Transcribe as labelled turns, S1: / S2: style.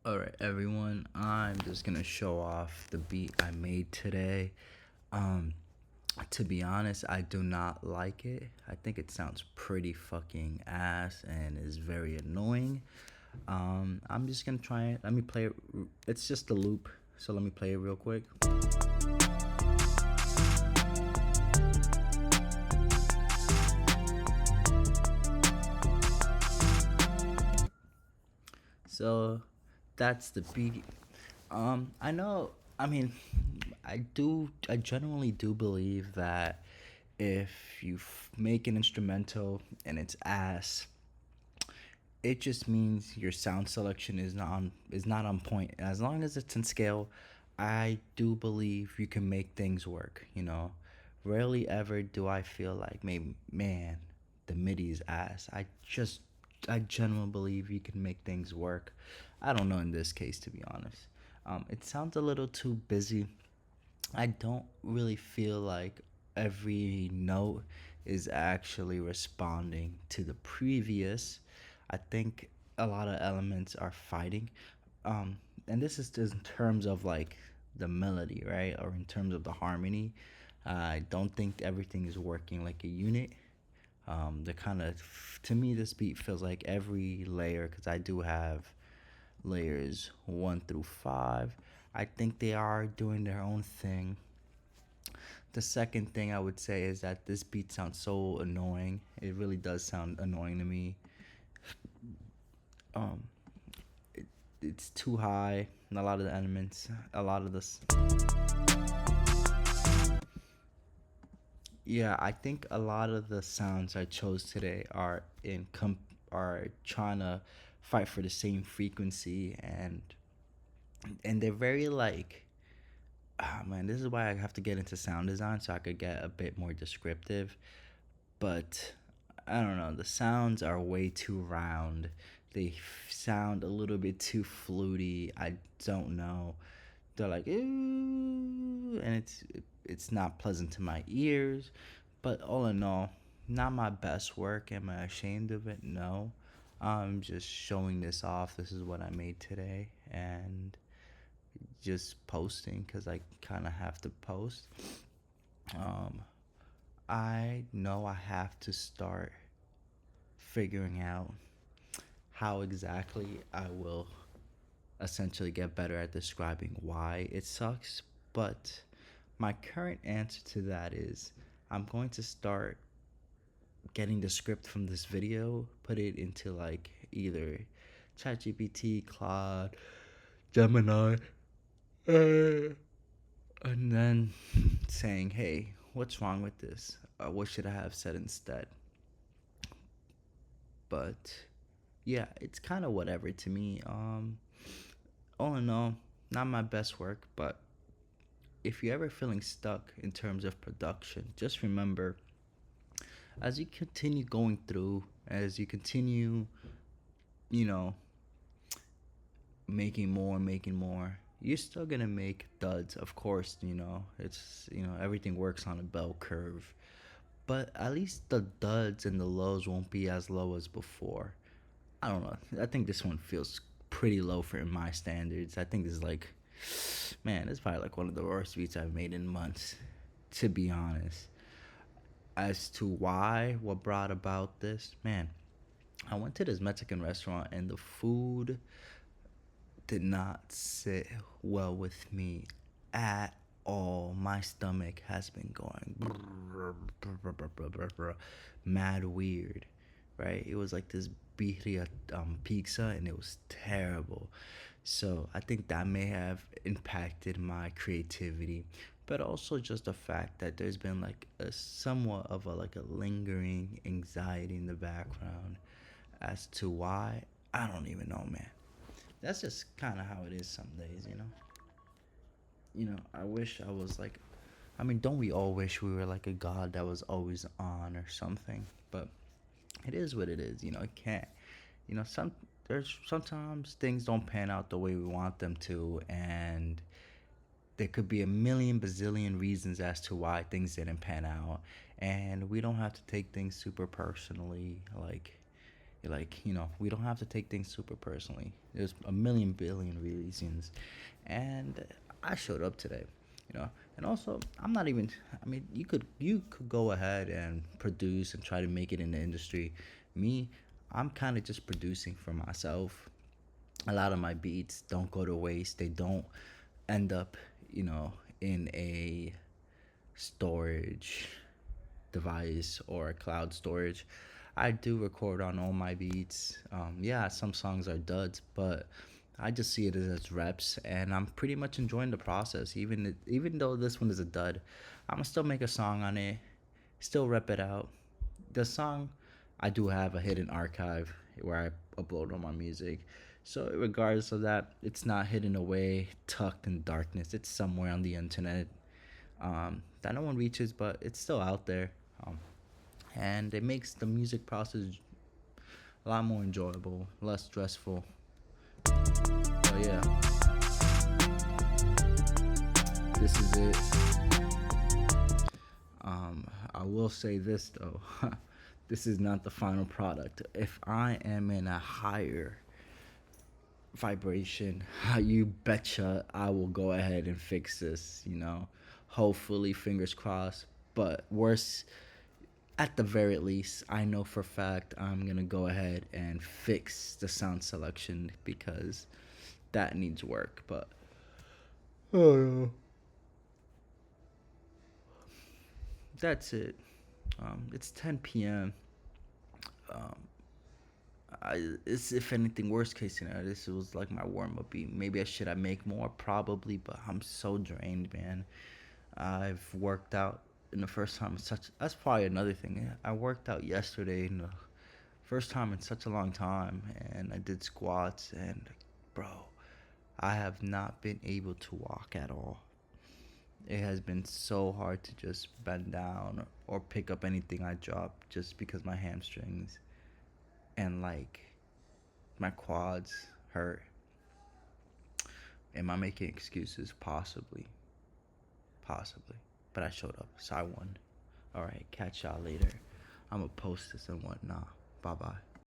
S1: Alright, everyone, I'm just gonna show off the beat I made today. Um, to be honest, I do not like it. I think it sounds pretty fucking ass and is very annoying. I'm just gonna try it. Let me play it. It's just a loop, so let me play it real quick. So that's the beat. I know. I mean, I generally do believe that if you make an instrumental and it's ass, it just means your sound selection is not on point. As long as it's in scale, I do believe you can make things work. Rarely ever do I feel like, maybe, man, the MIDI is ass. I genuinely believe you can make things work. I don't know in this case, to be honest. It sounds a little too busy. I don't really feel like every note is actually responding to the previous. I think a lot of elements are fighting. And this is just in terms of like the melody, right? Or in terms of the harmony. I don't think everything is working like a unit. The kind of, to me, this beat feels like every layer, because I do have layers 1 through 5. I think they are doing their own thing. The second thing I would say is that this beat sounds so annoying. It really does sound annoying to me. Um, it's too high. And a lot of the elements, a lot of this. Yeah, I think a lot of the sounds I chose today are trying to fight for the same frequency, and they're very like, man, this is why I have to get into sound design so I could get a bit more descriptive. But I don't know, the sounds are way too round. They sound a little bit too fluty. I don't know. They're like, ooh, and it's not pleasant to my ears. But all in all, not my best work. Am I ashamed of it? No. I'm just showing this off. This is what I made today, and just posting because I kind of have to post. Um, I know I have to start figuring out how exactly I will essentially get better at describing why it sucks. But my current answer to that is I'm going to start getting the script from this video, put it into like either ChatGPT, Claude, Gemini, and then saying, hey, what's wrong with this? What should I have said instead? But yeah, it's kind of whatever to me. All in all, not my best work, but if you're ever feeling stuck in terms of production, just remember, as you continue going through, as you continue, you know, making more, you're still gonna make duds. Of course, everything works on a bell curve, but at least the duds and the lows won't be as low as before. I don't know. I think this one feels pretty low for my standards. I think this is like, man, it's probably like one of the worst beats I've made in months, to be honest. As to why, what brought about this, man, I went to this Mexican restaurant and the food did not sit well with me at all. My stomach has been going mad weird, right? It was like this birria pizza, and it was terrible. So I think that may have impacted my creativity, but also just the fact that there's been like a somewhat of a lingering anxiety in the background as to why. I don't even know, man. That's just kind of how it is some days. I wish I was like, I mean, don't we all wish we were like a god that was always on or something? But it is what it is. It can't. There's sometimes things don't pan out the way we want them to, and there could be a million bazillion reasons as to why things didn't pan out, and we don't have to take things super personally. Like, Like, we don't have to take things super personally. There's a million billion reasons, and I showed up today, you know. And also, I'm not even. I mean, you could go ahead and produce and try to make it in the industry. Me, I'm kind of just producing for myself. A lot of my beats don't go to waste. They don't end up, in a storage device or cloud storage. I do record on all my beats. Yeah, some songs are duds, but I just see it as reps, and I'm pretty much enjoying the process. Even though this one is a dud, I'm gonna still make a song on it, still rep it out. The song, I do have a hidden archive where I upload all my music. So regardless of that, it's not hidden away, tucked in darkness. It's somewhere on the internet, that no one reaches, but it's still out there. And it makes the music process a lot more enjoyable, less stressful. So yeah, this is it. I will say this though, this is not the final product. If I am in a higher vibration, you betcha I will go ahead and fix this. Hopefully, fingers crossed. But worse, at the very least, I know for a fact I'm gonna go ahead and fix the sound selection because that needs work. But oh, that's it. It's 10 p.m. Um, it's, if anything, worst case scenario. This was like my warm up beat. Maybe I should I make more, probably, but I'm so drained, man. I've worked out in the first time in such. That's probably another thing. Yeah, I worked out yesterday in the first time in such a long time, and I did squats, and bro, I have not been able to walk at all. It has been so hard to just bend down or pick up anything I drop just because my hamstrings and like my quads hurt. Am I making excuses? Possibly. Possibly. But I showed up, so I won. Alright, catch y'all later. I'm gonna post this and whatnot. Bye bye.